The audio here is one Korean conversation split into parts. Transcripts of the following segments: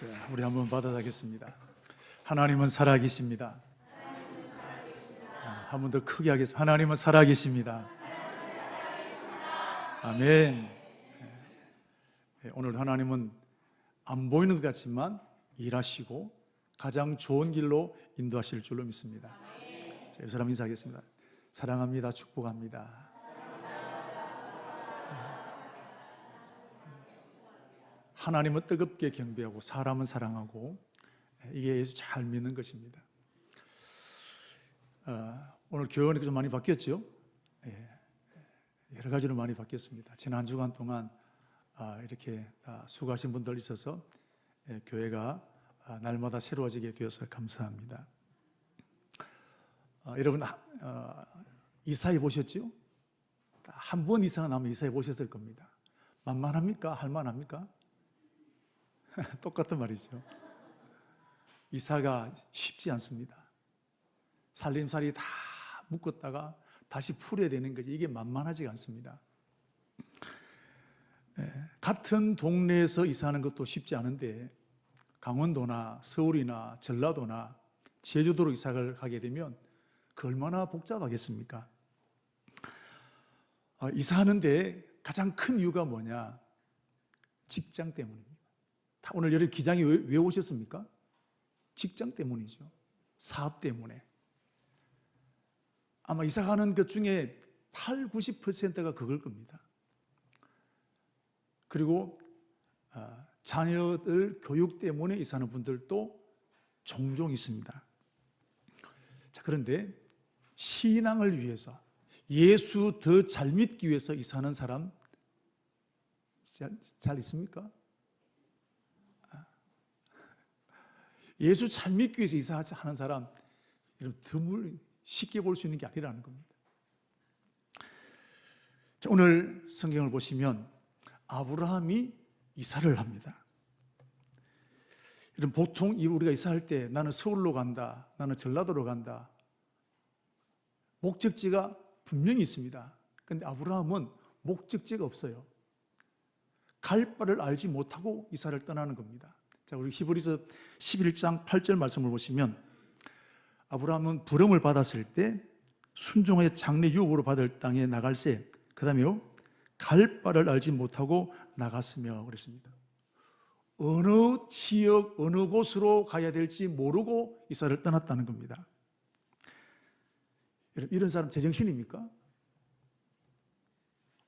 자, 우리 한번 받아가겠습니다. 하나님은 살아계십니다. 한 번 더 크게 하겠습니다. 하나님은 살아계십니다. 아멘. 오늘 하나님은 안 보이는 것 같지만 일하시고 가장 좋은 길로 인도하실 줄로 믿습니다. 자, 이 사람 인사하겠습니다. 사랑합니다. 축복합니다. 하나님은 뜨겁게 경배하고 사람은 사랑하고, 이게 예수 잘 믿는 것입니다. 오늘 교회가 좀 많이 바뀌었죠? 여러 가지로 많이 바뀌었습니다. 지난 주간 동안 이렇게 수고하신 분들 있어서 교회가 날마다 새로워지게 되어서 감사합니다. 여러분 이사해 보셨죠? 한 번 이상은 아마 이사해 보셨을 겁니다. 만만합니까? 할만합니까? 똑같은 말이죠. 이사가 쉽지 않습니다. 살림살이 다 묶었다가 다시 풀어야 되는 거지, 이게 만만하지가 않습니다. 같은 동네에서 이사하는 것도 쉽지 않은데 강원도나 서울이나 전라도나 제주도로 이사를 가게 되면 그 얼마나 복잡하겠습니까? 이사하는데 가장 큰 이유가 뭐냐? 직장 때문입니다. 오늘 여러분 기장이 왜 오셨습니까? 직장 때문이죠. 사업 때문에. 아마 이사가는 것 중에 80~90%가 그걸 겁니다. 그리고 자녀들 교육 때문에 이사하는 분들도 종종 있습니다. 자, 그런데 신앙을 위해서, 예수 더 잘 믿기 위해서 이사하는 사람 잘 있습니까? 예수 잘 믿기 위해서 이사하는 사람, 여러분 드물 쉽게 볼 수 있는 게 아니라는 겁니다. 자, 오늘 성경을 보시면 아브라함이 이사를 합니다. 여러분 보통 우리가 이사할 때 나는 서울로 간다, 나는 전라도로 간다, 목적지가 분명히 있습니다. 그런데 아브라함은 목적지가 없어요. 갈 바를 알지 못하고 이사를 떠나는 겁니다. 자, 우리 히브리서 11장 8절 말씀을 보시면 아브라함은 부름을 받았을 때 순종의 장래 유업으로 받을 땅에 나갈새, 그 다음에요 갈 바를 알지 못하고 나갔으며 그랬습니다. 어느 지역 어느 곳으로 가야 될지 모르고 이사를 떠났다는 겁니다. 이런 사람 제정신입니까?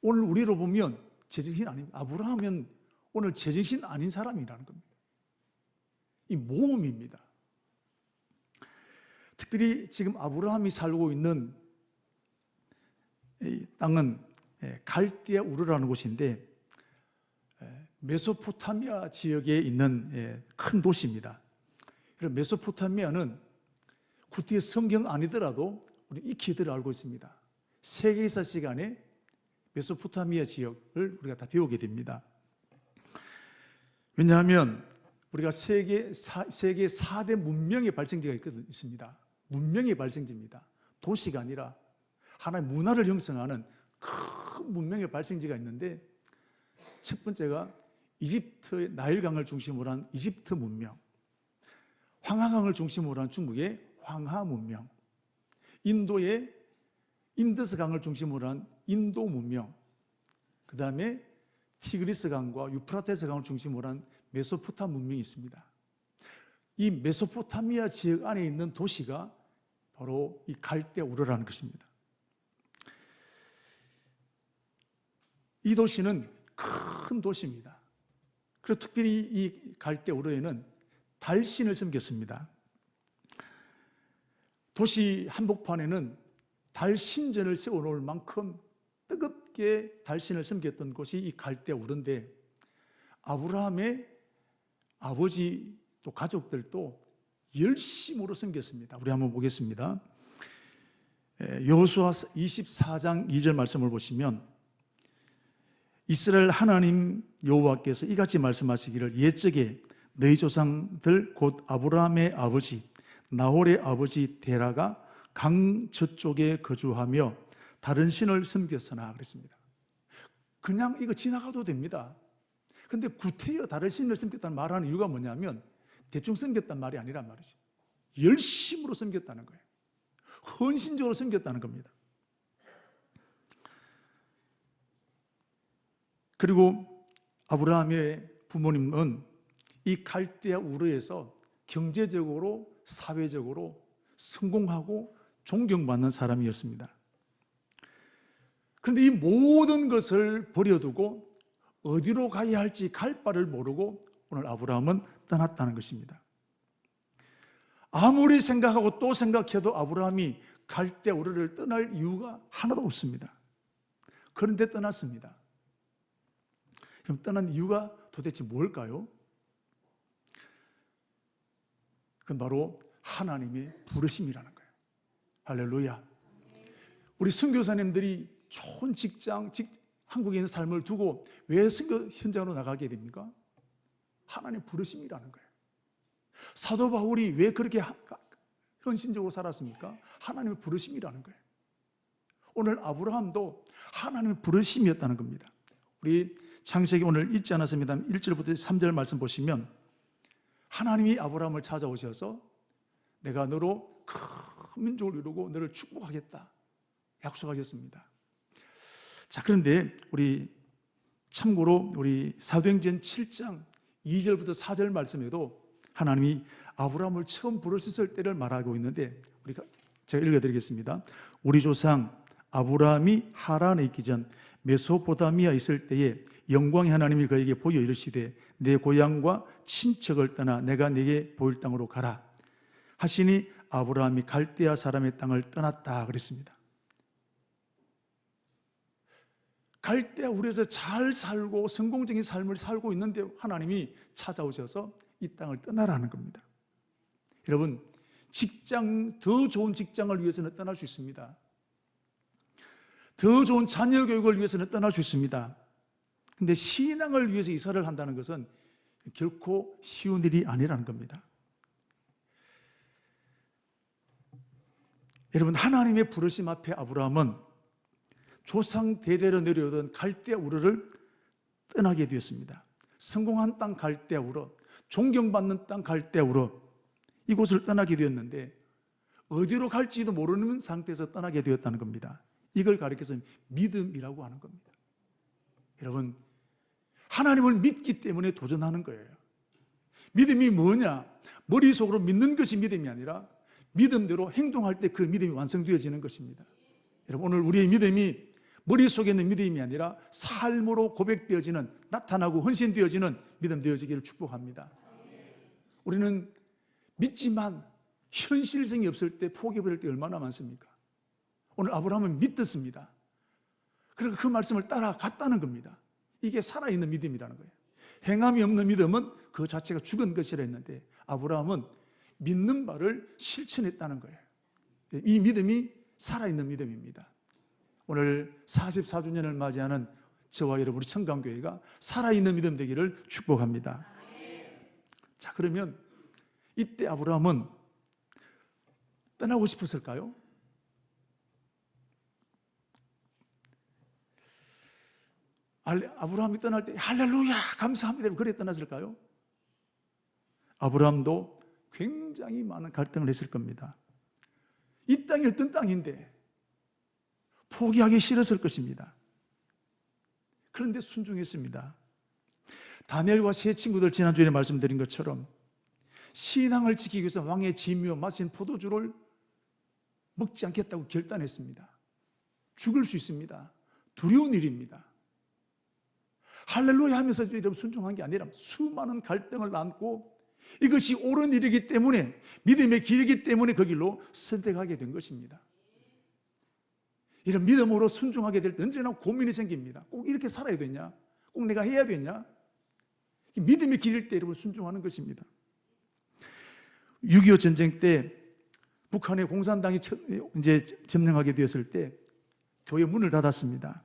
오늘 우리로 보면 제정신 아닙니다. 아브라함은 오늘 제정신 아닌 사람이라는 겁니다. 이 모험입니다. 특별히 지금 아브라함이 살고 있는 이 땅은 갈대아 우르라는 곳인데 메소포타미아 지역에 있는 큰 도시입니다. 그리고 메소포타미아는 구티의 성경 아니더라도 우리 익히들 알고 있습니다. 세계사 시간에 메소포타미아 지역을 우리가 다 배우게 됩니다. 왜냐하면 우리가 세계 4대 문명의 발생지가 있습니다. 문명의 발생지입니다. 도시가 아니라 하나의 문화를 형성하는 큰 문명의 발생지가 있는데, 첫 번째가 이집트의 나일강을 중심으로 한 이집트 문명, 황하강을 중심으로 한 중국의 황하 문명, 인도의 인더스강을 중심으로 한 인도 문명, 그 다음에 티그리스강과 유프라테스강을 중심으로 한 메소포타 문명이 있습니다. 이 메소포타미아 지역 안에 있는 도시가 바로 이 갈대아 우르라는 것입니다. 이 도시는 큰 도시입니다. 그리고 특별히 이 갈대아 우르에는 달신을 섬겼습니다. 도시 한복판에는 달신전을 세워놓을 만큼 뜨겁게 달신을 섬겼던 곳이 이 갈대아 우르인데, 아브라함의 아버지 또 가족들도 열심으로 섬겼습니다. 우리 한번 보겠습니다. 여호수아 24장 2절 말씀을 보시면 이스라엘 하나님 여호와께서 이같이 말씀하시기를 옛적에 너희 조상들 곧 아브라함의 아버지 나홀의 아버지 데라가 강 저쪽에 거주하며 다른 신을 섬겼으나 그랬습니다. 그냥 이거 지나가도 됩니다. 근데 구태여 다른 신을 섬겼다는 말하는 이유가 뭐냐면 대충 섬겼단 말이 아니란 말이죠. 열심으로 섬겼다는 거예요. 헌신적으로 섬겼다는 겁니다. 그리고 아브라함의 부모님은 이 갈대아 우르에서 경제적으로 사회적으로 성공하고 존경받는 사람이었습니다. 그런데 이 모든 것을 버려두고 어디로 가야 할지 갈 바를 모르고 오늘 아브라함은 떠났다는 것입니다. 아무리 생각하고 또 생각해도 아브라함이 갈대아 우르를 떠날 이유가 하나도 없습니다. 그런데 떠났습니다. 그럼 떠난 이유가 도대체 뭘까요? 그건 바로 하나님의 부르심이라는 거예요. 할렐루야. 우리 선교사님들이 좋은 직장, 한국에 있는 삶을 두고 왜 선교 현장으로 나가게 됩니까? 하나님의 부르심이라는 거예요. 사도 바울이 왜 그렇게 헌신적으로 살았습니까? 하나님의 부르심이라는 거예요. 오늘 아브라함도 하나님의 부르심이었다는 겁니다. 우리 창세기 오늘 읽지 않았습니다. 1절부터 3절 말씀 보시면 하나님이 아브라함을 찾아오셔서 내가 너로 큰 민족을 이루고 너를 축복하겠다 약속하셨습니다. 자, 그런데 참고로 우리 사도행전 7장 2절부터 4절 말씀에도 하나님이 아브라함을 처음 부르셨을 때를 말하고 있는데 제가 읽어드리겠습니다. 우리 조상 아브라함이 하란에 있기 전 메소포타미아에 있을 때에 영광의 하나님이 그에게 보여 이르시되 내 고향과 친척을 떠나 내가 네게 보일 땅으로 가라 하시니 아브라함이 갈대아 사람의 땅을 떠났다 그랬습니다. 갈대아 우르에서 잘 살고 성공적인 삶을 살고 있는데 하나님이 찾아오셔서 이 땅을 떠나라는 겁니다. 여러분, 더 좋은 직장을 위해서는 떠날 수 있습니다. 더 좋은 자녀 교육을 위해서는 떠날 수 있습니다. 근데 신앙을 위해서 이사를 한다는 것은 결코 쉬운 일이 아니라는 겁니다. 여러분, 하나님의 부르심 앞에 아브라함은 조상 대대로 내려오던 갈대아 우르를 떠나게 되었습니다. 성공한 땅 갈대아 우르, 존경받는 땅 갈대아 우르, 이곳을 떠나게 되었는데 어디로 갈지도 모르는 상태에서 떠나게 되었다는 겁니다. 이걸 가리켜서 믿음이라고 하는 겁니다. 여러분, 하나님을 믿기 때문에 도전하는 거예요. 믿음이 뭐냐? 머릿속으로 믿는 것이 믿음이 아니라 믿음대로 행동할 때 그 믿음이 완성되어지는 것입니다. 여러분, 오늘 우리의 믿음이 머릿속에 있는 믿음이 아니라 삶으로 고백되어지는, 나타나고 헌신되어지는 믿음 되어지기를 축복합니다. 우리는 믿지만 현실성이 없을 때 포기해버릴 때 얼마나 많습니까? 오늘 아브라함은 믿었습니다. 그러니까 그 말씀을 따라갔다는 겁니다. 이게 살아있는 믿음이라는 거예요. 행함이 없는 믿음은 그 자체가 죽은 것이라 했는데 아브라함은 믿는 바를 실천했다는 거예요. 이 믿음이 살아있는 믿음입니다. 오늘 44주년을 맞이하는 저와 여러분 우리 청강교회가 살아있는 믿음 되기를 축복합니다. 자, 그러면 이때 아브라함은 떠나고 싶었을까요? 아브라함이 떠날 때 할렐루야 감사합니다 그래 떠났을까요? 아브라함도 굉장히 많은 갈등을 했을 겁니다. 이 땅이 어떤 땅인데 포기하기 싫었을 것입니다. 그런데 순종했습니다. 다니엘과 세 친구들 지난주에 말씀드린 것처럼 신앙을 지키기 위해서 왕의 진미와 마신 포도주를 먹지 않겠다고 결단했습니다. 죽을 수 있습니다. 두려운 일입니다. 할렐루야 하면서 여러분 순종한 게 아니라 수많은 갈등을 안고 이것이 옳은 일이기 때문에 믿음의 길이기 때문에 그 길로 선택하게 된 것입니다. 이런 믿음으로 순종하게 될 때 언제나 고민이 생깁니다. 꼭 이렇게 살아야 되냐? 꼭 내가 해야 되냐? 믿음의 길일 때 여러분 순종하는 것입니다. 6.25 전쟁 때 북한의 공산당이 이제 점령하게 되었을 때 교회 문을 닫았습니다.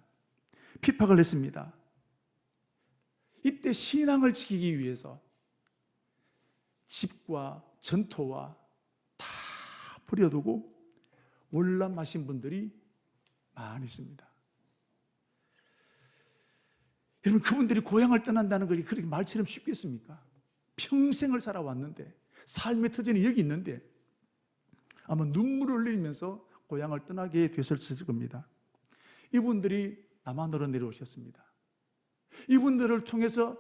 핍박을 했습니다. 이때 신앙을 지키기 위해서 집과 전토와 다 버려두고 월남하신 분들이 많이 있습니다. 여러분, 그분들이 고향을 떠난다는 것이 그렇게 말처럼 쉽겠습니까? 평생을 살아왔는데, 삶의 터전이 여기 있는데 아마 눈물을 흘리면서 고향을 떠나게 되셨을 겁니다. 이분들이 남한으로 내려오셨습니다. 이분들을 통해서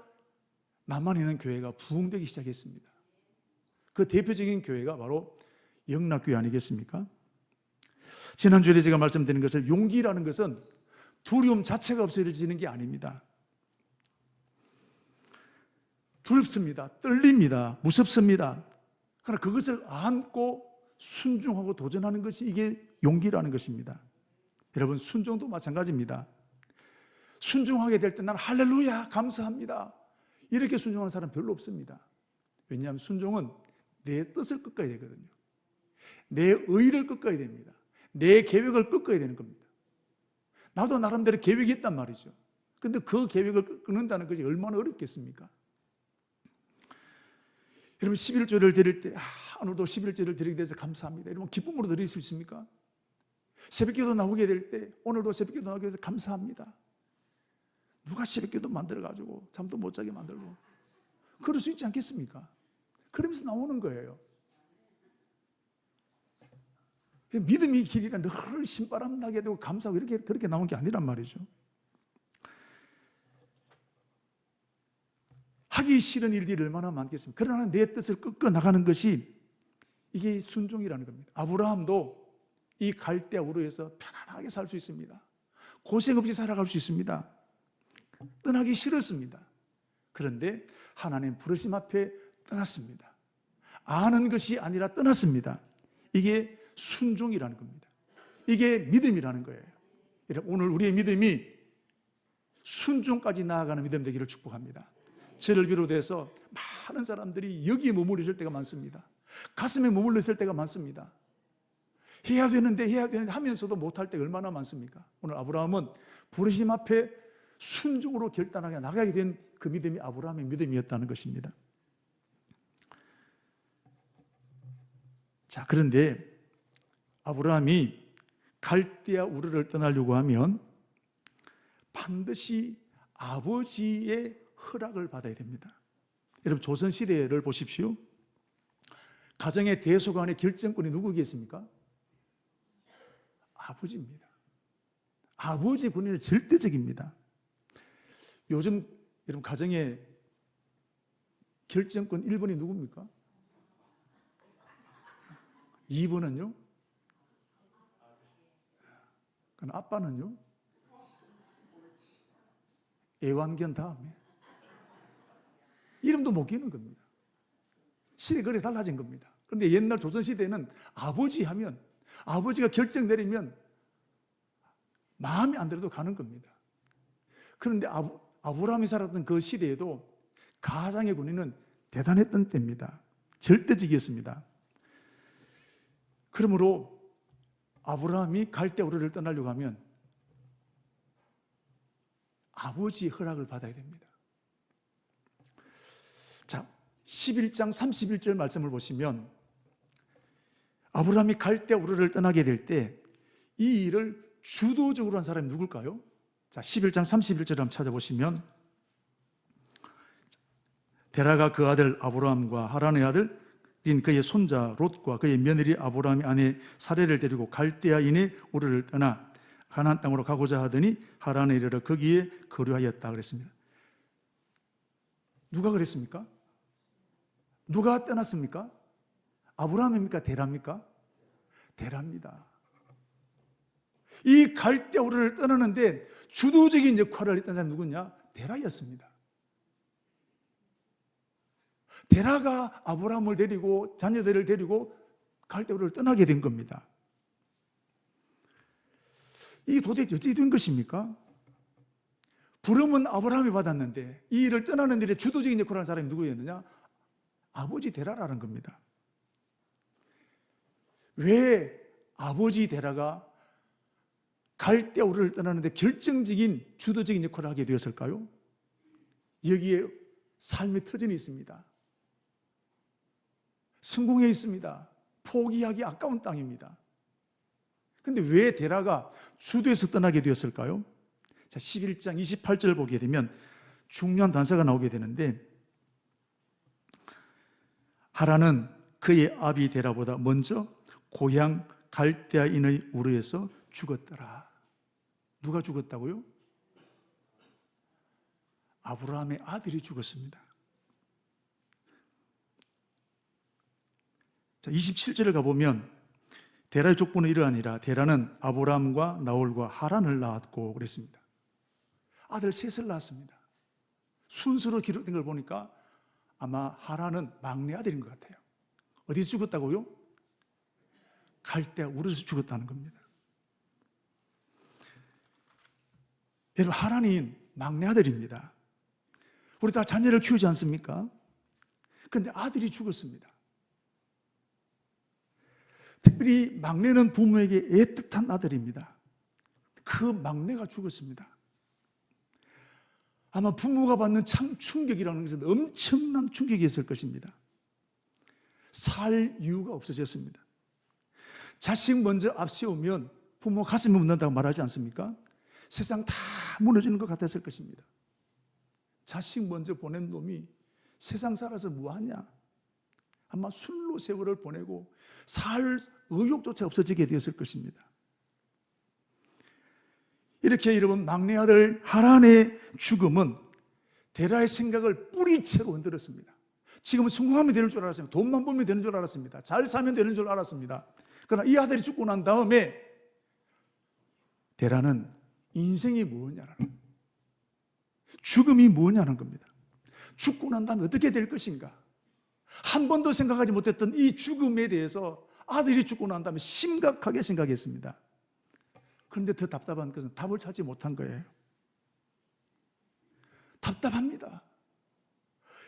남한에 있는 교회가 부흥되기 시작했습니다. 그 대표적인 교회가 바로 영락교회 아니겠습니까? 지난주에 제가 말씀드린 것처럼 용기라는 것은 두려움 자체가 없어지는 게 아닙니다. 두렵습니다. 떨립니다. 무섭습니다. 그러나 그것을 안고 순종하고 도전하는 것이 이게 용기라는 것입니다. 여러분, 순종도 마찬가지입니다. 순종하게 될 때 나는 할렐루야 감사합니다 이렇게 순종하는 사람 별로 없습니다. 왜냐하면 순종은 내 뜻을 꺾어야 되거든요. 내 의를 꺾어야 됩니다. 내 계획을 꺾어야 되는 겁니다. 나도 나름대로 계획이 있단 말이죠. 그런데 그 계획을 끊는다는 것이 얼마나 어렵겠습니까? 여러분, 11조를 드릴 때 오늘도 11조를 드리게 돼서 감사합니다 여러분, 기쁨으로 드릴 수 있습니까? 새벽기도 나오게 될 때 오늘도 새벽기도 나오게 돼서 감사합니다. 누가 새벽기도 만들어가지고 잠도 못 자게 만들고 그럴 수 있지 않겠습니까? 그러면서 나오는 거예요. 믿음이 길이라 늘 신바람 나게 되고 감사하고 그렇게 나온 게 아니란 말이죠. 하기 싫은 일들이 얼마나 많겠습니까? 그러나 내 뜻을 꺾어 나가는 것이 이게 순종이라는 겁니다. 아브라함도 이 갈대아 우르에서 편안하게 살 수 있습니다. 고생 없이 살아갈 수 있습니다. 떠나기 싫었습니다. 그런데 하나님 부르심 앞에 떠났습니다. 아는 것이 아니라 떠났습니다. 이게 순종이라는 겁니다. 이게 믿음이라는 거예요. 오늘 우리의 믿음이 순종까지 나아가는 믿음 되기를 축복합니다. 저를 비롯해서 많은 사람들이 여기에 머물러 있을 때가 많습니다. 가슴에 머물러 있을 때가 많습니다. 해야 되는데 하면서도 못할 때가 얼마나 많습니까? 오늘 아브라함은 부르심 앞에 순종으로 결단하게 나가게 된 그 믿음이 아브라함의 믿음이었다는 것입니다. 자, 그런데 아브라함이 갈대아 우르를 떠나려고 하면 반드시 아버지의 허락을 받아야 됩니다. 여러분, 조선시대를 보십시오. 가정의 대소간의 결정권이 누구겠습니까? 아버지입니다. 아버지 권위는 절대적입니다. 요즘 여러분 가정의 결정권 1번이 누굽니까? 2번은요? 그럼 아빠는요? 애완견 다음에 이름도 못 끼는 겁니다. 시대 그래 달라진 겁니다. 그런데 옛날 조선시대에는 아버지 하면 아버지가 결정 내리면 마음에 안 들어도 가는 겁니다. 그런데 아브라함이 살았던 그 시대에도 가장의 권위는 대단했던 때입니다. 절대적이었습니다. 그러므로 아브라함이 갈대아 우르를 떠나려고 하면 아버지의 허락을 받아야 됩니다. 자, 11장 31절 말씀을 보시면 아브라함이 갈대아 우르를 떠나게 될 때 이 일을 주도적으로 한 사람이 누굴까요? 자, 11장 31절 한번 찾아보시면 데라가 그 아들 아브라함과 하란의 아들인 그의 손자 롯과 그의 며느리 아브라함의 아내 사레를 데리고 갈대아인의 우르를 떠나 가나안 땅으로 가고자 하더니 하란에 이르러 거기에 거류하였다 그랬습니다. 누가 그랬습니까? 누가 떠났습니까? 아브라함입니까? 데라입니까? 데라입니다. 이 갈대아 우르를 떠나는데 주도적인 역할을 했던 사람이 누구냐? 데라였습니다. 데라가 아브라함을 데리고 자녀들을 데리고 갈대아 우르를 떠나게 된 겁니다. 이게 도대체 어떻게 된 것입니까? 부름은 아브라함이 받았는데 이 일을 떠나는 일에 주도적인 역할을 하는 사람이 누구였느냐? 아버지 데라라는 겁니다. 왜 아버지 데라가 갈대아 우르를 떠나는데 결정적인 주도적인 역할을 하게 되었을까요? 여기에 삶의 터전이 있습니다. 성공해 있습니다. 포기하기 아까운 땅입니다. 그런데 왜 데라가 주도해서 떠나게 되었을까요? 자, 11장 28절 보게 되면 중요한 단서가 나오게 되는데, 하란은 그의 아비 데라보다 먼저 고향 갈대아인의 우르에서 죽었더라. 누가 죽었다고요? 아브라함의 아들이 죽었습니다. 자, 27절을 가보면 데라의 족보는 이러하니라. 데라는 아브라함과 나홀과 하란을 낳았고 그랬습니다. 아들 셋을 낳았습니다. 순서로 기록된 걸 보니까 아마 하란은 막내 아들인 것 같아요. 어디서 죽었다고요? 갈대아 우르에서 죽었다는 겁니다. 여러분, 하란이 막내 아들입니다. 우리 다 자녀를 키우지 않습니까? 그런데 아들이 죽었습니다. 특별히 막내는 부모에게 애틋한 아들입니다. 그 막내가 죽었습니다. 아마 부모가 받는 충격이라는 것은 엄청난 충격이었을 것입니다. 살 이유가 없어졌습니다. 자식 먼저 앞세우면 부모 가슴이 묻는다고 말하지 않습니까? 세상 다 무너지는 것 같았을 것입니다. 자식 먼저 보낸 놈이 세상 살아서 뭐하냐? 아마 술로 세월을 보내고 살 의욕조차 없어지게 되었을 것입니다. 이렇게 여러분, 막내 아들 하란의 죽음은 데라의 생각을 뿌리채로 흔들었습니다. 지금은 성공하면 되는 줄 알았습니다. 돈만 벌면 되는 줄 알았습니다. 잘 살면 되는 줄 알았습니다. 그러나 이 아들이 죽고 난 다음에 데라는 인생이 뭐냐라는, 죽음이 뭐냐는 겁니다. 죽고 난 다음에 어떻게 될 것인가? 한 번도 생각하지 못했던 이 죽음에 대해서 아들이 죽고 난 다음에 심각하게 생각했습니다. 그런데 더 답답한 것은 답을 찾지 못한 거예요. 답답합니다.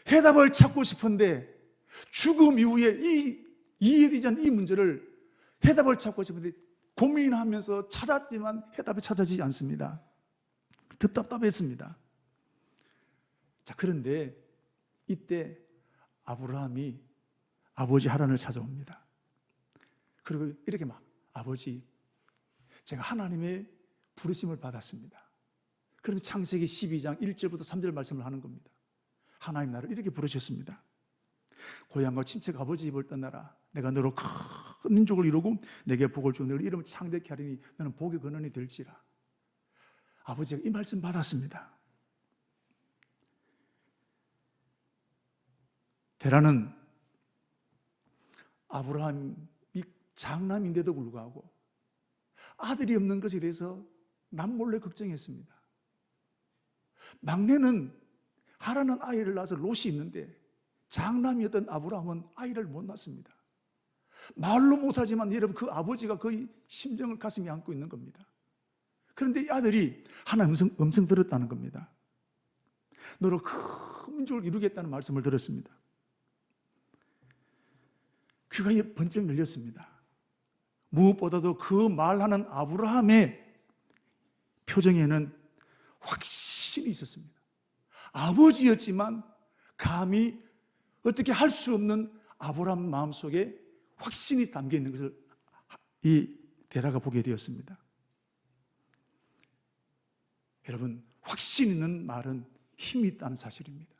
해답을 찾고 싶은데 죽음 이후에 이해되지 않는 이 문제를 해답을 찾고 싶은데 고민하면서 찾았지만 해답이 찾아지지 않습니다. 더 답답했습니다. 자, 그런데 이때 아브라함이 아버지 하란을 찾아옵니다. 그리고 이렇게 막, 아버지, 제가 하나님의 부르심을 받았습니다. 그러면 창세기 12장 1절부터 3절 말씀을 하는 겁니다. 하나님 나를 이렇게 부르셨습니다. 고향과 친척 아버지 집을 떠나라. 내가 너로 큰 민족을 이루고 내게 복을 주고 너를 이름을 창대케 하리니 너는 복의 근원이 될지라. 아버지가 이 말씀 받았습니다. 데라는 아브라함이 장남인데도 불구하고 아들이 없는 것에 대해서 남몰래 걱정했습니다. 막내는 하란은 아이를 낳아서 롯이 있는데 장남이었던 아브라함은 아이를 못 낳습니다. 말로 못하지만 여러분, 그 아버지가 그 심정을 가슴에 안고 있는 겁니다. 그런데 이 아들이 하나님 음성 들었다는 겁니다. 너로 큰 민족을 이루겠다는 말씀을 들었습니다. 귀가 번쩍 열렸습니다. 무엇보다도 그 말하는 아브라함의 표정에는 확신이 있었습니다. 아버지였지만 감히 어떻게 할 수 없는 아브라함 마음속에 확신이 담겨 있는 것을 이 데라가 보게 되었습니다. 여러분, 확신 있는 말은 힘이 있다는 사실입니다.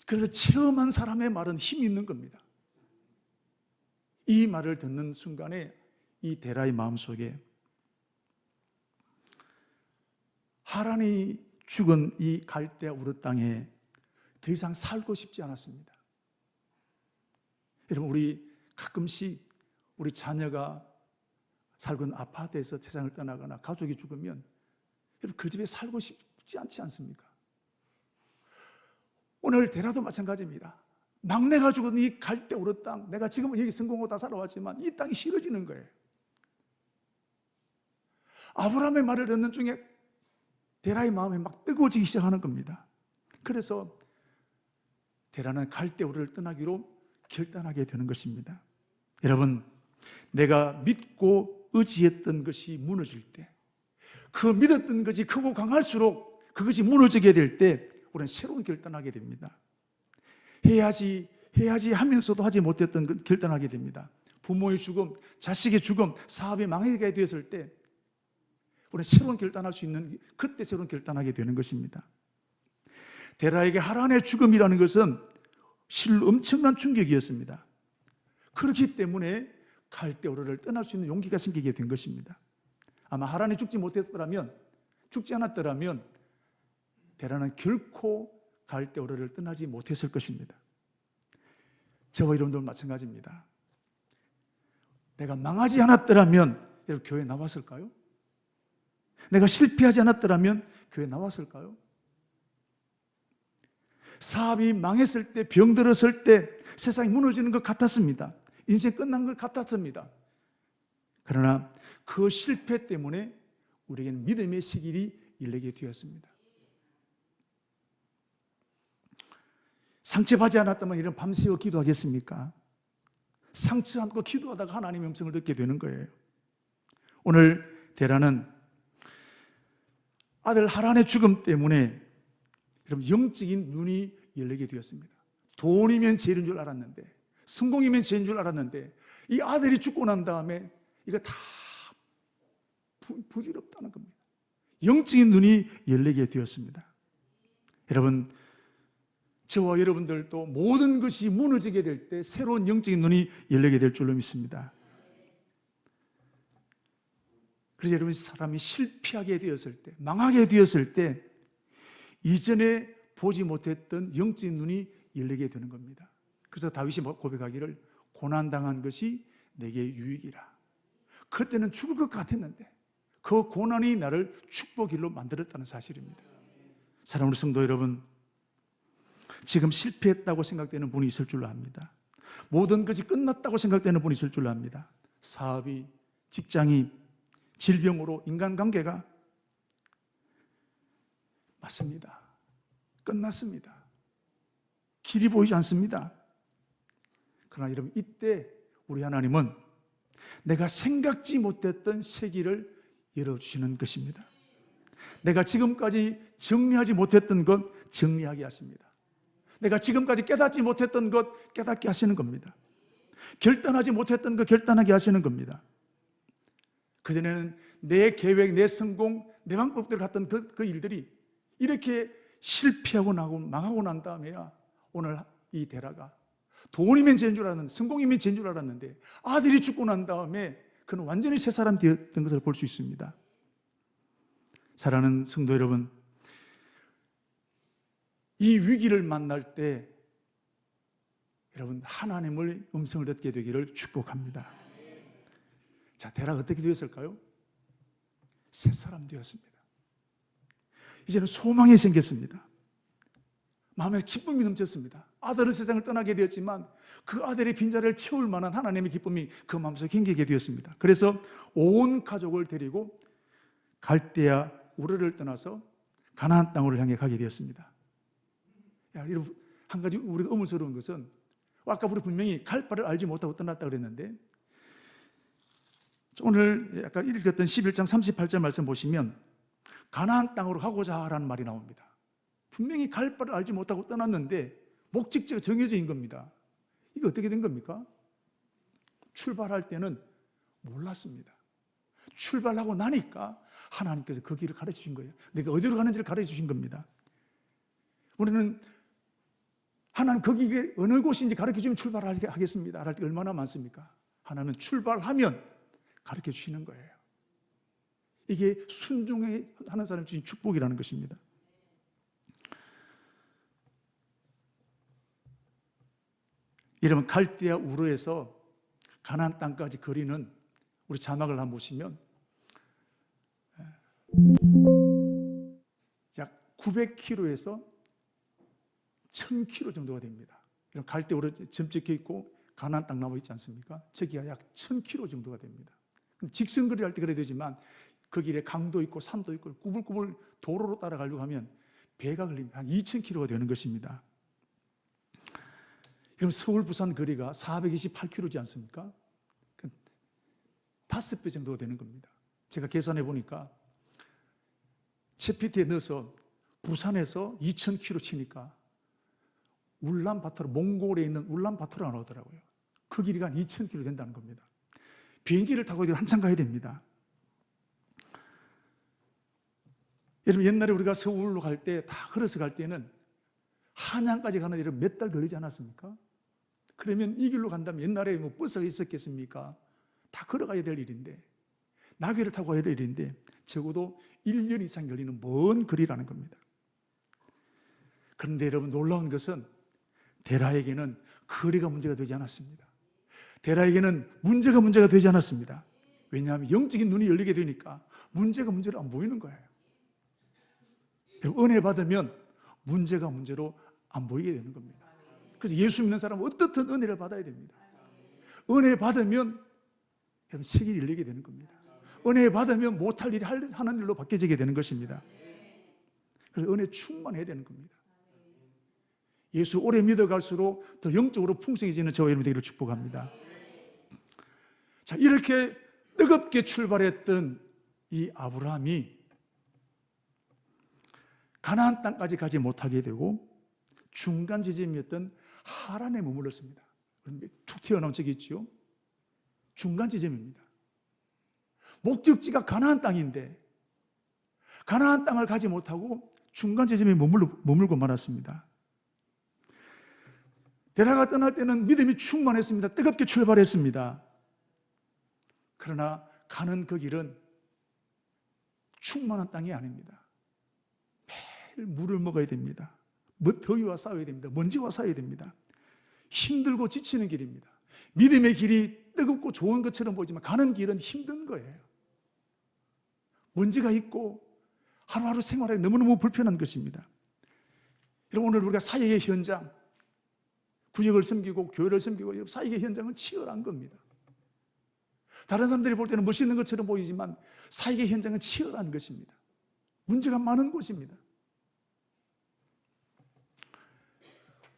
그래서 체험한 사람의 말은 힘이 있는 겁니다. 이 말을 듣는 순간에 이 데라의 마음속에 하란이 죽은 이 갈대아 우르 땅에 더 이상 살고 싶지 않았습니다. 여러분, 우리 가끔씩 우리 자녀가 살고 있는 아파트에서 세상을 떠나거나 가족이 죽으면 여러분, 그 집에 살고 싶지 않지 않습니까? 오늘 데라도 마찬가지입니다. 막내가 죽은 이 갈대아 우르 땅, 내가 지금은 여기 성공하고 다 살아왔지만 이 땅이 싫어지는 거예요. 아브라함의 말을 듣는 중에 데라의 마음이 막 뜨거워지기 시작하는 겁니다. 그래서 데라는 갈대아 우르를 떠나기로 결단하게 되는 것입니다. 여러분, 내가 믿고 의지했던 것이 무너질 때, 그 믿었던 것이 크고 강할수록 그것이 무너지게 될 때 우리는 새로운 결단하게 됩니다. 해야지 하면서도 하지 못했던 결단하게 됩니다. 부모의 죽음, 자식의 죽음, 사업이 망하게 되었을 때 우리는 새로운 결단할 수 있는, 그때 새로운 결단하게 되는 것입니다. 데라에게 하란의 죽음이라는 것은 실로 엄청난 충격이었습니다. 그렇기 때문에 갈대우르를 떠날 수 있는 용기가 생기게 된 것입니다. 아마 하란이 죽지 않았더라면 데라는 결코 갈대우르를 떠나지 못했을 것입니다. 저와 여러분들 마찬가지입니다. 내가 망하지 않았더라면 여러분 교회에 나왔을까요? 내가 실패하지 않았더라면 교회에 나왔을까요? 사업이 망했을 때, 병들었을 때 세상이 무너지는 것 같았습니다. 인생 끝난 것 같았습니다. 그러나 그 실패 때문에 우리에게는 믿음의 시길이 열리게 되었습니다. 상처받지 않았다면 이런 밤새워 기도하겠습니까? 상처 안고 기도하다가 하나님의 음성을 듣게 되는 거예요. 오늘 데라는 아들 하란의 죽음 때문에 여러분 영적인 눈이 열리게 되었습니다. 돈이면 죄인 줄 알았는데, 성공이면 죄인 줄 알았는데, 이 아들이 죽고 난 다음에 이거 다 부질없다는 겁니다. 영적인 눈이 열리게 되었습니다. 여러분, 저와 여러분들도 모든 것이 무너지게 될 때 새로운 영적인 눈이 열리게 될 줄로 믿습니다. 그래서 여러분, 사람이 실패하게 되었을 때, 망하게 되었을 때 이전에 보지 못했던 영적인 눈이 열리게 되는 겁니다. 그래서 다윗이 고백하기를 고난당한 것이 내게 유익이라. 그때는 죽을 것 같았는데 그 고난이 나를 축복일로 만들었다는 사실입니다. 사랑하는 성도 여러분, 지금 실패했다고 생각되는 분이 있을 줄로 압니다. 모든 것이 끝났다고 생각되는 분이 있을 줄로 압니다. 사업이, 직장이, 질병으로 인간관계가 맞습니다. 끝났습니다. 길이 보이지 않습니다. 그러나 여러분, 이때 우리 하나님은 내가 생각지 못했던 세기를 열어주시는 것입니다. 내가 지금까지 정리하지 못했던 것 정리하게 하십니다. 내가 지금까지 깨닫지 못했던 것 깨닫게 하시는 겁니다. 결단하지 못했던 것 결단하게 하시는 겁니다. 그전에는 내 계획, 내 성공, 내 방법대로 갔던 그 일들이 이렇게 실패하고 나고 망하고 난 다음에야 오늘 이 데라가 돈이면 죄인 줄 알았는데, 성공이면 죄인 줄 알았는데 아들이 죽고 난 다음에 그는 완전히 새 사람 되었던 것을 볼 수 있습니다. 사랑하는 성도 여러분, 이 위기를 만날 때 여러분 하나님의 음성을 듣게 되기를 축복합니다. 자, 데라가 어떻게 되었을까요? 새 사람 되었습니다. 이제는 소망이 생겼습니다. 마음에 기쁨이 넘쳤습니다. 아들은 세상을 떠나게 되었지만 그 아들의 빈자리를 채울 만한 하나님의 기쁨이 그 마음속에 생기게 되었습니다. 그래서 온 가족을 데리고 갈대아 우르를 떠나서 가나안 땅으로 향해 가게 되었습니다. 여러분, 한 가지 우리가 의문스러운 것은 아까 우리 분명히 갈 바를 알지 못하고 떠났다 그랬는데 오늘 약간 읽었던 11장 38절 말씀 보시면 가나안 땅으로 가고자 하라는 말이 나옵니다. 분명히 갈 바를 알지 못하고 떠났는데 목적지가 정해져 있는 겁니다. 이게 어떻게 된 겁니까? 출발할 때는 몰랐습니다. 출발하고 나니까 하나님께서 그 길을 가르쳐 주신 거예요. 내가 어디로 가는지를 가르쳐 주신 겁니다. 우리는 하나님 거기에 어느 곳인지 가르쳐 주면 출발하겠습니다 할 때 얼마나 많습니까? 하나님은 출발하면 가르쳐 주시는 거예요. 이게 순종하는 사람이 주신 축복이라는 것입니다. 여러분, 갈대아 우르에서 가나안 땅까지 거리는 우리 자막을 한번 보시면 약 900km에서 1000km 정도가 됩니다. 갈대아 우르 점 찍혀 있고 가나안 땅 나와 있지 않습니까? 저기가 약 1000km 정도가 됩니다. 직선거리 할 때 그래야 되지만 그 길에 강도 있고 산도 있고 꾸불꾸불 도로로 따라가려고 하면 배가 걸립니다. 한 2000km가 되는 것입니다. 그럼 서울 부산 거리가 428km지 않습니까? 5배 정도가 되는 겁니다. 제가 계산해 보니까 채피티에 넣어서 부산에서 2000km 치니까 울란바토르, 몽골에 있는 울란바토르가 나오더라고요. 그 길이가 한 2000km 된다는 겁니다. 비행기를 타고 한참 가야 됩니다. 여러분, 옛날에 우리가 서울로 갈 때 다 걸어서 갈 때는 한양까지 가는 데는 몇 달 걸리지 않았습니까? 그러면 이 길로 간다면 옛날에 뭐 버스가 있었겠습니까? 다 걸어가야 될 일인데, 나귀를 타고 가야 될 일인데 적어도 1년 이상 걸리는 먼 거리라는 겁니다. 그런데 여러분, 놀라운 것은 데라에게는 거리가 문제가 되지 않았습니다. 데라에게는 문제가 되지 않았습니다. 왜냐하면 영적인 눈이 열리게 되니까 문제로 안 보이는 거예요. 은혜 받으면 문제가 문제로 안 보이게 되는 겁니다. 그래서 예수 믿는 사람은 어떻든 은혜를 받아야 됩니다. 은혜 받으면 여러분 색이 열리게 되는 겁니다. 은혜 받으면 못할 일이 하는 일로 바뀌어지게 되는 것입니다. 그래서 은혜 충만해야 되는 겁니다. 예수 오래 믿어갈수록 더 영적으로 풍성해지는 저와 여러분 되기를 축복합니다. 자, 이렇게 뜨겁게 출발했던 이 아브라함이 가나안 땅까지 가지 못하게 되고 중간 지점이었던 하란에 머물렀습니다. 툭 튀어나온 적이 있죠. 중간 지점입니다. 목적지가 가나안 땅인데 가나안 땅을 가지 못하고 중간 지점에 머물고 말았습니다. 데라가 떠날 때는 믿음이 충만했습니다. 뜨겁게 출발했습니다. 그러나 가는 그 길은 충만한 땅이 아닙니다. 매일 물을 먹어야 됩니다. 더위와 싸워야 됩니다. 먼지와 싸워야 됩니다. 힘들고 지치는 길입니다. 믿음의 길이 뜨겁고 좋은 것처럼 보이지만 가는 길은 힘든 거예요. 먼지가 있고 하루하루 생활에 너무너무 불편한 것입니다. 여러분, 오늘 우리가 사역의 현장, 구역을 섬기고 교회를 섬기고 사역의 현장은 치열한 겁니다. 다른 사람들이 볼 때는 멋있는 것처럼 보이지만 사역의 현장은 치열한 것입니다. 문제가 많은 곳입니다.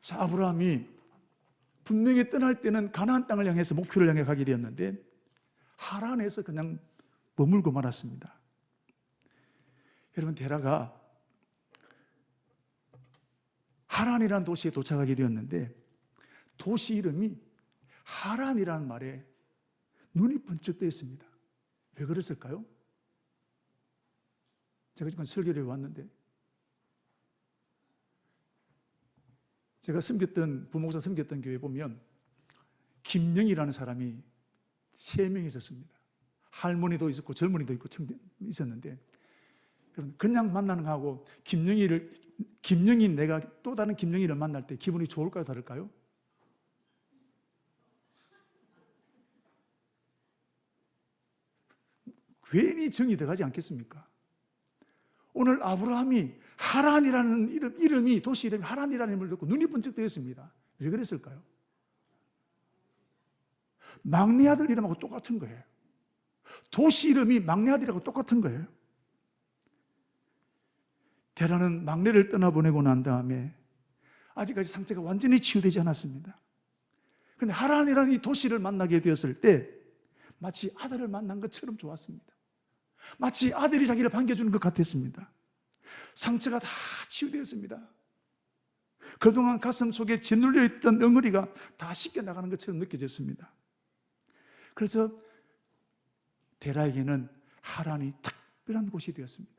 자, 아브라함이 분명히 떠날 때는 가나안 땅을 향해서 목표를 향해 가게 되었는데 하란에서 그냥 머물고 말았습니다. 여러분, 데라가 하란이라는 도시에 도착하게 되었는데 도시 이름이 하란이라는 말에 눈이 번쩍 뜨였습니다. 왜 그랬을까요? 제가 지금 설교를 해왔는데 제가 부목사 섬겼던 교회 보면 김영이라는 사람이 3명 있었습니다. 할머니도 있었고 젊은이도 있고 있었는데 그냥 만나는 거하고 김영이 내가 또 다른 김영이를 만날 때 기분이 좋을까요, 다를까요? 괜히 정이 들어가지 않겠습니까? 오늘 아브라함이 하란이라는 이름이 도시 이름이 하란이라는 이름을 듣고 눈이 번쩍 뜨였습니다. 왜 그랬을까요? 막내 아들 이름하고 똑같은 거예요. 도시 이름이 막내 아들하고 똑같은 거예요. 데라는 막내를 떠나보내고 난 다음에 아직까지 상처가 완전히 치유되지 않았습니다. 그런데 하란이라는 이 도시를 만나게 되었을 때 마치 아들을 만난 것처럼 좋았습니다. 마치 아들이 자기를 반겨주는 것 같았습니다. 상처가 다 치유되었습니다. 그동안 가슴 속에 짓눌려 있던 엉어리가 다 씻겨나가는 것처럼 느껴졌습니다. 그래서 데라에게는 하란이 특별한 곳이 되었습니다.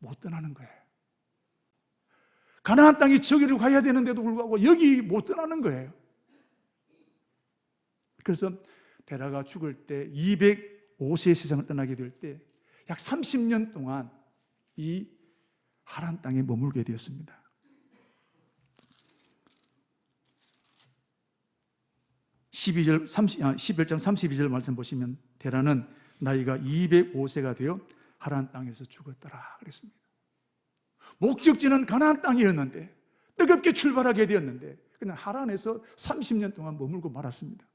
못 떠나는 거예요. 가나안 땅이 저기로 가야 되는데도 불구하고 여기 못 떠나는 거예요. 그래서 데라가 죽을 때 205세의 세상을 떠나게 될 때 약 30년 동안 이 하란 땅에 머물게 되었습니다. 11장 32절 말씀 보시면 데라는 나이가 205세가 되어 하란 땅에서 죽었더라 그랬습니다. 목적지는 가나안 땅이었는데 뜨겁게 출발하게 되었는데 그냥 하란에서 30년 동안 머물고 말았습니다.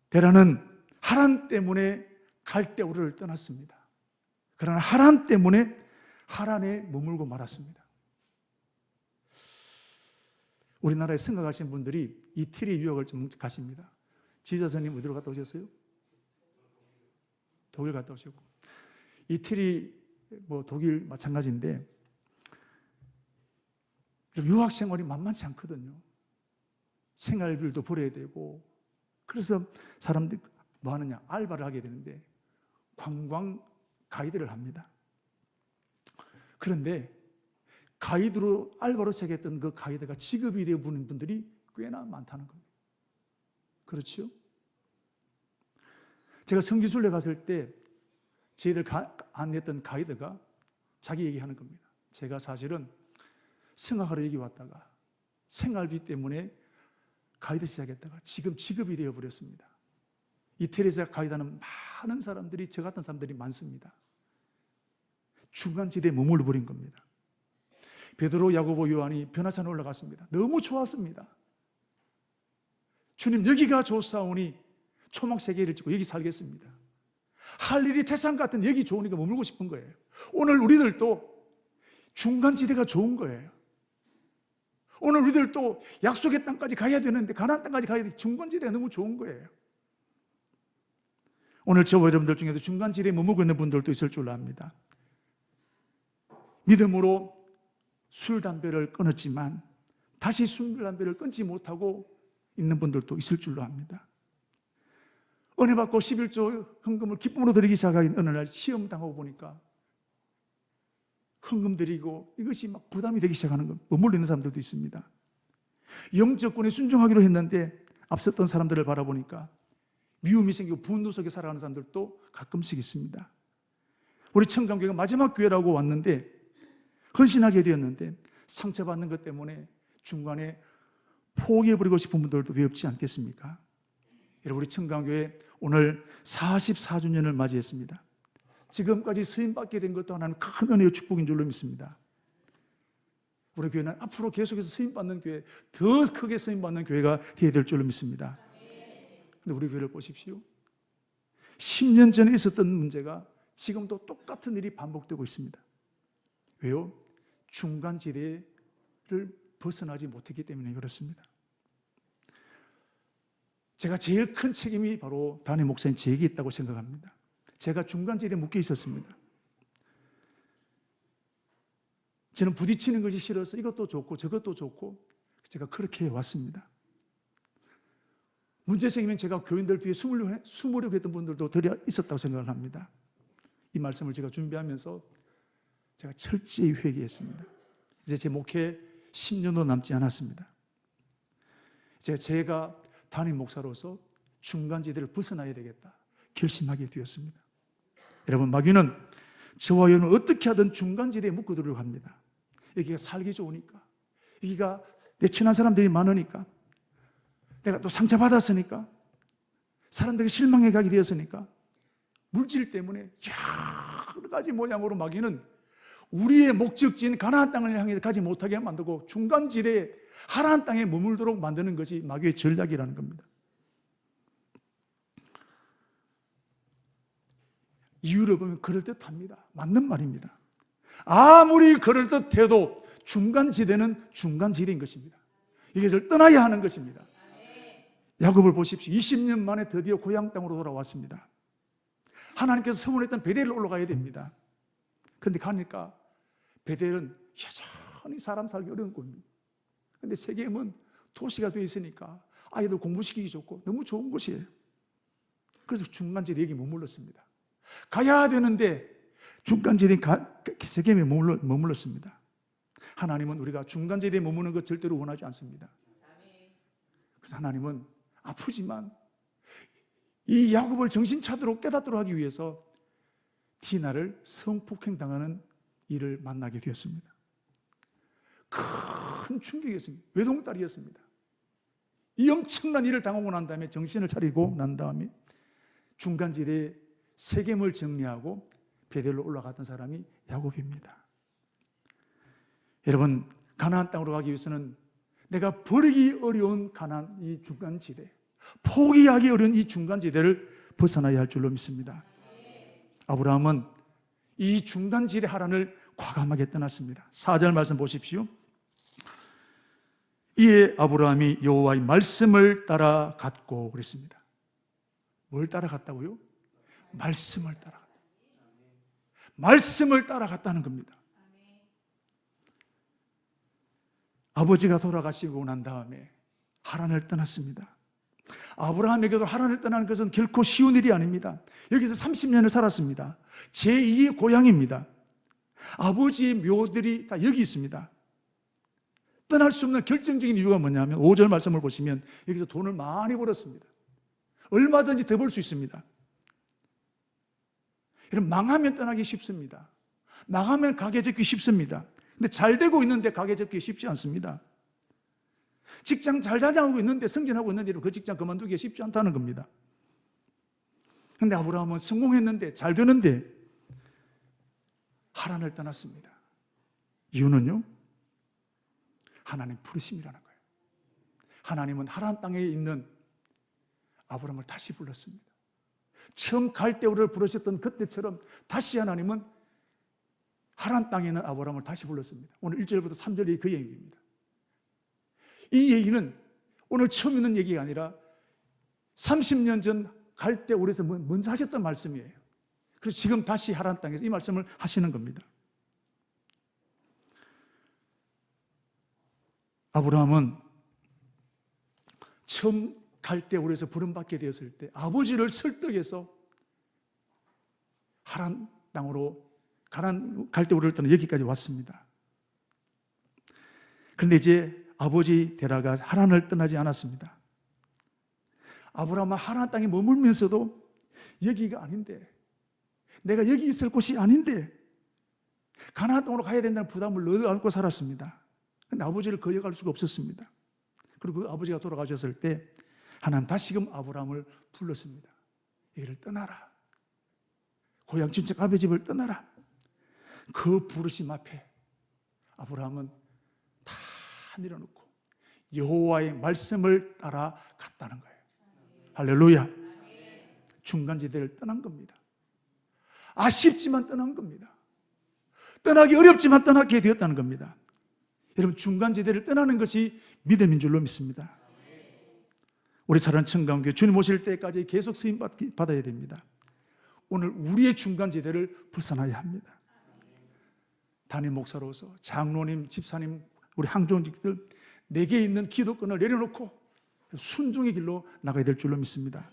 데라는 하란 때문에 갈대우르를 떠났습니다. 그러나 하란 때문에 하란에 머물고 말았습니다. 우리나라에 생각하시는 분들이 이태리 유학을 좀 가십니다. 지자선님 어디로 갔다 오셨어요? 독일 갔다 오셨고, 이태리 독일 마찬가지인데 유학 생활이 만만치 않거든요. 생활비도 벌어야 되고, 그래서 사람들이 뭐 하느냐, 알바를 하게 되는데 관광 가이드를 합니다. 그런데 가이드로 알바로 시작했던 그 가이드가 직업이 되어보는 분들이 꽤나 많다는 겁니다. 그렇죠? 제가 성지순례 갔을 때 저희들 안냈던 가이드가 자기 얘기하는 겁니다. 제가 사실은 성악하러 여기 왔다가 생활비 때문에 가이드 시작했다가 지금 직업이 되어버렸습니다. 이태리에서 가이드하는 많은 사람들이, 저 같은 사람들이 많습니다. 중간지대에 머물러 버린 겁니다. 베드로, 야고보, 요한이 변화산에 올라갔습니다. 너무 좋았습니다. 주님, 여기가 좋사오니 초막 세계를 짓고 여기 살겠습니다. 할 일이 태산 같은 여기 좋으니까 머물고 싶은 거예요. 오늘 우리들도 중간지대가 좋은 거예요. 오늘 우리들도 약속의 땅까지 가야 되는데, 가나안 땅까지 가야 되는데 중간지대가 너무 좋은 거예요. 오늘 저와 여러분들 중에도 중간지대에 머물고 있는 분들도 있을 줄 압니다. 믿음으로 술, 담배를 끊었지만 다시 술, 담배를 끊지 못하고 있는 분들도 있을 줄로 압니다. 은혜 받고 11조 헌금을 기쁨으로 드리기 시작한 어느 날 시험 당하고 보니까 헌금 드리고 이것이 막 부담이 되기 시작하는 것, 머물러 있는 사람들도 있습니다. 영적권에 순종하기로 했는데 앞섰던 사람들을 바라보니까 미움이 생기고 분노 속에 살아가는 사람들도 가끔씩 있습니다. 우리 청강교회가 마지막 교회라고 왔는데, 헌신하게 되었는데 상처받는 것 때문에 중간에 포기해버리고 싶은 분들도 왜 없지 않겠습니까? 여러분, 우리 청강교회 오늘 44주년을 맞이했습니다. 지금까지 서임받게 된 것도 하나는 큰 은혜의 축복인 줄로 믿습니다. 우리 교회는 앞으로 계속해서 서임받는 교회, 더 크게 서임받는 교회가 되어야 될 줄로 믿습니다. 근데 우리 교회를 보십시오. 10년 전에 있었던 문제가 지금도 똑같은 일이 반복되고 있습니다. 왜요? 중간지대를 벗어나지 못했기 때문에 그렇습니다. 제가 제일 큰 책임이 바로 담임 목사님 제게 있다고 생각합니다. 제가 중간지대에 묶여 있었습니다. 저는 부딪히는 것이 싫어서 이것도 좋고 저것도 좋고 제가 그렇게 왔습니다. 문제 생기면 제가 교인들 뒤에 숨으려고 했던 분들도 들어 있었다고 생각을 합니다. 이 말씀을 제가 준비하면서 제가 철저히 회개했습니다. 이제 제 목회 10년도 남지 않았습니다. 이제 제가 담임 목사로서 중간지대를 벗어나야 되겠다 결심하게 되었습니다. 여러분, 마귀는 저와 여러분을 어떻게 하든 중간지대에 묶어두려고 합니다. 여기가 살기 좋으니까, 여기가 내 친한 사람들이 많으니까, 내가 또 상처받았으니까, 사람들이 실망해 가게 되었으니까, 물질 때문에 여러 가지 모양으로 마귀는 우리의 목적지인 가나안 땅을 향해 가지 못하게 만들고 중간지대에 하나님 땅에 머물도록 만드는 것이 마귀의 전략이라는 겁니다. 이유를 보면 그럴듯합니다. 맞는 말입니다. 아무리 그럴듯해도 중간지대는 중간지대인 것입니다. 이것을 떠나야 하는 것입니다. 야곱을 보십시오. 20년 만에 드디어 고향 땅으로 돌아왔습니다. 하나님께서 서문했던 베델로 올라가야 됩니다. 그런데 가니까 베델은 여전히 사람 살기 어려운 곳입니다. 그런데 세겜은 도시가 되어 있으니까 아이들 공부시키기 좋고 너무 좋은 곳이에요. 그래서 중간지대에 여기 머물렀습니다. 가야 되는데 중간지대에 세겜에 머물렀습니다. 하나님은 우리가 중간지대에 머무는 것 절대로 원하지 않습니다. 그래서 하나님은 아프지만 이 야곱을 정신 차도록 깨닫도록 하기 위해서 디나를 성폭행당하는 일을 만나게 되었습니다. 큰 충격이었습니다. 외동딸이었습니다. 이 엄청난 일을 당하고 난 다음에 정신을 차리고 난 다음에 중간지대에 세겜을 정리하고 베델로 올라갔던 사람이 야곱입니다. 여러분, 가나안 땅으로 가기 위해서는 내가 버리기 어려운 가나안 이 중간지대, 포기하기 어려운 이 중간지대를 벗어나야 할 줄로 믿습니다. 아브라함은 이 중간지대 하란을 과감하게 떠났습니다. 4절 말씀 보십시오. 이에 아브라함이 여호와의 말씀을 따라갔고 그랬습니다. 뭘 따라갔다고요? 말씀을 따라갔다. 말씀을 따라갔다는 겁니다. 아버지가 돌아가시고 난 다음에 하란을 떠났습니다. 아브라함에게도 하란을 떠나는 것은 결코 쉬운 일이 아닙니다. 여기서 30년을 살았습니다. 제2의 고향입니다. 아버지의 묘들이 다 여기 있습니다. 떠날 수 없는 결정적인 이유가 뭐냐면 5절 말씀을 보시면 여기서 돈을 많이 벌었습니다. 얼마든지 더 벌 수 있습니다. 여러분, 망하면 떠나기 쉽습니다. 망하면 가게 접기 쉽습니다. 근데 잘 되고 있는데 가게 접기 쉽지 않습니다. 직장 잘 다녀가고 있는데, 승진하고 있는데 그 직장 그만두기가 쉽지 않다는 겁니다. 근데 아브라함은 성공했는데, 잘 되는데 하란을 떠났습니다. 이유는요, 하나님 부르심이라는 거예요. 하나님은 하란 땅에 있는 아브라함을 다시 불렀습니다. 처음 갈대우를 부르셨던 그때처럼 다시 하나님은 하란 땅에 있는 아브라함을 다시 불렀습니다. 오늘 1절부터 3절이 그 얘기입니다. 이 얘기는 오늘 처음 있는 얘기가 아니라 30년 전 갈대우에서 먼저 하셨던 말씀이에요. 그래서 지금 다시 하란 땅에서 이 말씀을 하시는 겁니다. 아브라함은 처음 갈대우에서 부름받게 되었을 때 아버지를 설득해서 하란 땅으로 갈대우를 떠나 여기까지 왔습니다. 그런데 이제 아버지 데라가 하란을 떠나지 않았습니다. 아브라함은 하란 땅에 머물면서도 여기가 아닌데, 내가 여기 있을 곳이 아닌데 가나안 땅으로 가야 된다는 부담을 늘 안고 살았습니다. 그런데 아버지를 거역할 수가 없었습니다. 그리고 그 아버지가 돌아가셨을 때 하나님 다시금 아브라함을 불렀습니다. 여기를 떠나라. 고향 친척 아버지 집을 떠나라. 그 부르심 앞에 아브라함은 다 내려놓고 여호와의 말씀을 따라갔다는 거예요. 할렐루야. 중간지대를 떠난 겁니다. 아쉽지만 떠난 겁니다. 떠나기 어렵지만 떠나게 되었다는 겁니다. 여러분, 중간지대를 떠나는 것이 믿음인 줄로 믿습니다. 우리 사랑하는 청강교회 주님 오실 때까지 계속 쓰임 받아야 됩니다. 오늘 우리의 중간지대를 벗어나야 합니다. 담임 목사로서 장로님, 집사님, 우리 항종직들 내게 있는 기도권을 내려놓고 순종의 길로 나가야 될 줄로 믿습니다.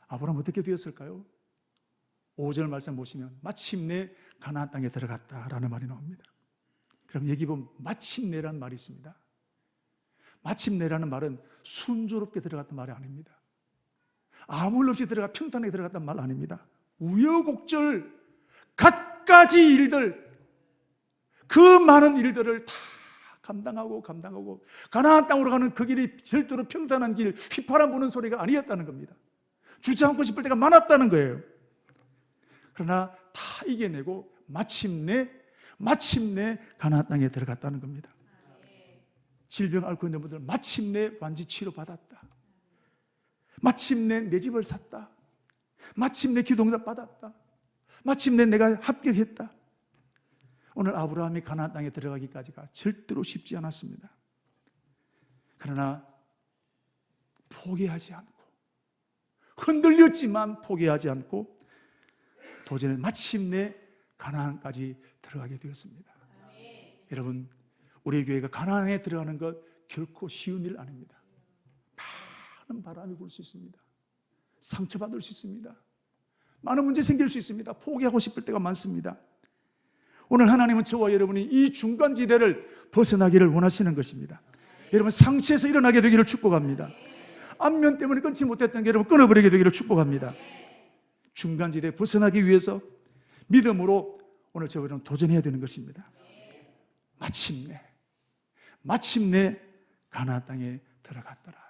아브라함 어떻게 되었을까요? 5절 말씀 보시면 마침내 가나안 땅에 들어갔다라는 말이 나옵니다. 그럼 여기 보면 마침내라는 말이 있습니다. 마침내라는 말은 순조롭게 들어갔던 말이 아닙니다. 아무 일 없이 들어가 평탄하게 들어갔단 말 아닙니다. 우여곡절 갖가지 일들, 그 많은 일들을 다 감당하고 가나안 땅으로 가는 그 길이 절대로 평탄한 길, 휘파람 부는 소리가 아니었다는 겁니다. 주저앉고 싶을 때가 많았다는 거예요. 그러나 다 이겨내고 마침내 가나안 땅에 들어갔다는 겁니다. 질병 앓고 있는 분들 마침내 완치 치료받았다. 마침내 내 집을 샀다. 마침내 기도응답 받았다. 마침내 내가 합격했다. 오늘 아브라함이 가나안 땅에 들어가기까지가 절대로 쉽지 않았습니다. 그러나 포기하지 않고, 흔들렸지만 포기하지 않고 도전에 마침내 가나안까지 들어가게 되었습니다. 여러분, 우리 교회가 가나안에 들어가는 것 결코 쉬운 일 아닙니다. 많은 바람이 불 수 있습니다. 상처받을 수 있습니다. 많은 문제 생길 수 있습니다. 포기하고 싶을 때가 많습니다. 오늘 하나님은 저와 여러분이 이 중간지대를 벗어나기를 원하시는 것입니다. 여러분, 상처에서 일어나게 되기를 축복합니다. 안면 때문에 끊지 못했던 게 여러분 끊어버리게 되기를 축복합니다. 중간지대 벗어나기 위해서 믿음으로 오늘 저와 여러분 도전해야 되는 것입니다. 마침내 가나안 땅에 들어갔더라.